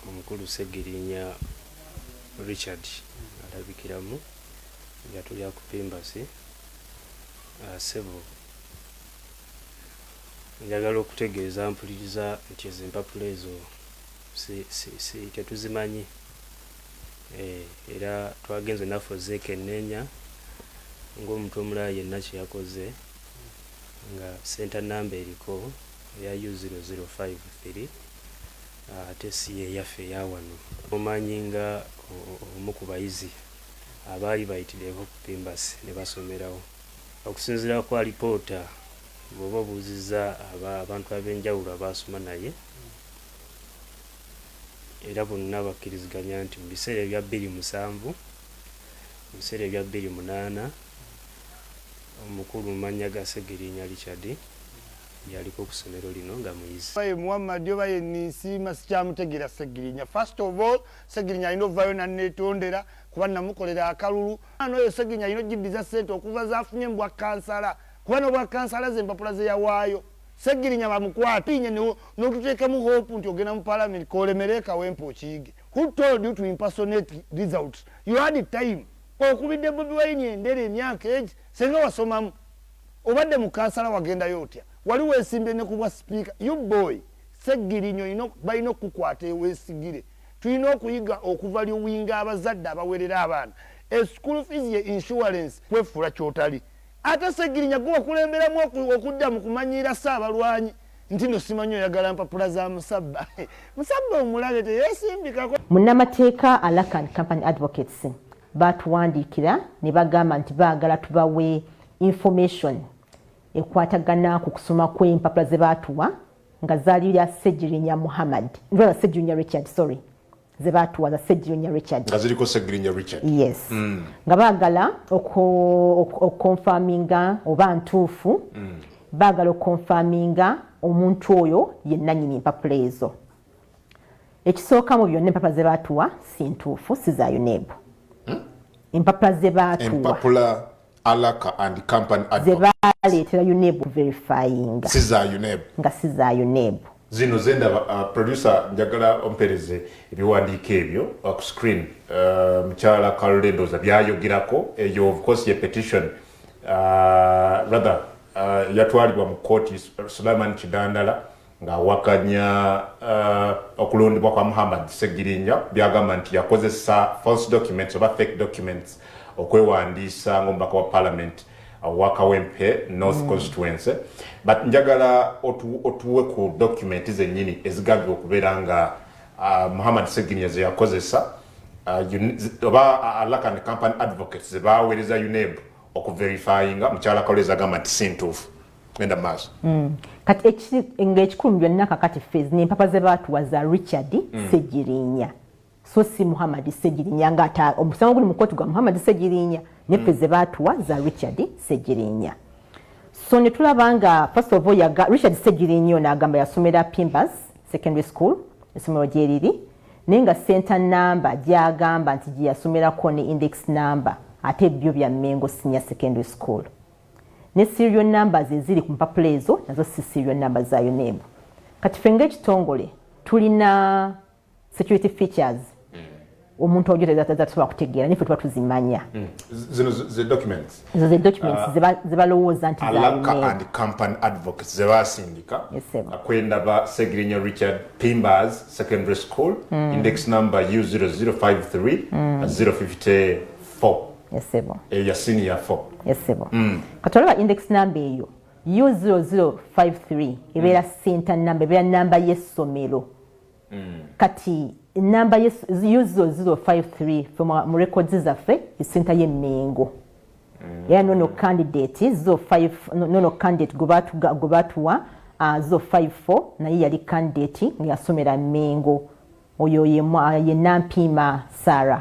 omukulu Segirinya Richard alabikiramu yatulya ku Pimbasi. Sebo njagala okutegeeza mpuliriza nti ezo empapula ezo tetuzimanyi, era twagenze naffe ozeekenneenya ng'omuntu omulala yenna kye yakoze nga center number eriko eya U0053 ate si yeyaffe eya wano. Omanyi nga omu ku bayizi abaali bayitiddeko ku Pimbasi ne basomerawo. Okusinziira ku alipoota bw'oba obuuzizza abantu ab'enjawulo abaasoma naye, era bonna bakkiriziganya nti mu biseera ebya 2007 mu biseera ebya 2008 omukulu mannya ga Segirinya Richard yaliko ku ssomero lino nga muyizi. Baye Muhammad oba ye Nsiima sikyamutegeera Segirinya. First of all, Segirinya alina ovaayo nanneetondera kuba namukolera akalulu. Oyo Segirinya alina ogiddiza ssente okuva z'afunye mu bwa kansala kuba n'obwa kansala ze empapula ze yawaayo. Segirinya bamukwate inye n'otuteekemu hope nti ogenda mu parliament k'olemere kawempe okiyige. Who told you to impersonate results? You had time. Okubidde Bobi Wine endera emyaka egi senga wasomamu. Obadde mu kansala wagendayo otya? Wali weesimbye ne ku bwa speaker. You boy, Segirinya balina okukukwata eweesigire. Tulina okuyiga okuvaluwinga abazadde abawerera abaana. School fees ye insurance kwefuula kyotali. Ate Segirinya gwe okulemberamu okudda mu kumanyiira Ssaabalwanyi nti no simanyi oyagala mpapula za Musabba. Musabba omulabe teyeesimbikako. Munnamateeka Alakan Company Advocates batuwandiikira ne bagamba nti baagala tubawe information ekwatagana ku kusoma kw'empapula ze baatuwa nga zaali lya Segirinya Muhammad. Ndwala Segirinya Richard, sorry. Ze baatuwa za Segirinya Richard. Nga ziriko Segirinya Richard. Yes. Nga baagala okonfaminga oba ntuufu. Baagala okonfaminga omuntu oyo ye nannyini empapula ezo. Ekisooka mu byonna empapula ze baatuwa si ntuufu, si za UNEB. Empapula ze baatuwa. Empapula Alaka and Company ze baaleetera UNEB verifying. Si za UNEB. Nga si za UNEB. Zino zenda producer njagala ompereze ebiwandiiko ebyo ku screen. Mukyala Carol Ndoza byayogerako eyo of course ye petition rather yatwalibwa mu kooti Sulaiman Kidandala ng'awakanya okulondebwa kwa Muhammad Segirinya byagamba nti yakozesa false documents oba fake documents okwewandiisa ng'omubaka wa parliament Wakawempe North Constituency. But njagala otuwe ku document zennyini ezigambibwa okubeera nga Muhammad Segirinya ze yakozesa oba Alaka and Company Advocates ze baaweereza UNEB okuverifyinga mukyala Kaleza agamba nti si ntuufu. Genda maaso. Kati ng'ekikulu byonna kakati fezi n'empapula ze baatuwa za Richard Segirinya. So si Muhammad Segirinya ng'ata omusango guli mu kkooti gwa Muhammad Segirinya ne fezi ze baatuwa za Richard Segirinya. So ne tulaba nga first of all Richard Segirinya ono agamba yasomera Pimbas Secondary School essomero gye liri naye nga center number gy'agamba nti gye yasomerako ne index number ate byo bya Mengo Senior Secondary School. Ne serial numbers eziri ku mpapula ezo nazo si serial numbers za UNEB. Kati ffe ng'ekitongole tulina security features omuntu ojo tezatusobola kutegeera nife tuba tuzimanya. Zino ze documents. Ezo ze documents ze balowooza nti za Alaka UNEB. and Company Advocates ze baasindika akwendaba Segirinya Richard Pimbas Secondary School index number U0053 054. Yesebo. Ya senior 4. Yesebo. Kati olaba index number eyo U0053 ebeera center number ebeera namba y'essomero. Kati namba U0053 mu records zaffe center ye Mengo. Era nono candidate 05 nono candidate gobatuwa 054 naye yali candidate nga yasomera Mengo. Oyo ye Nampiima Sarah.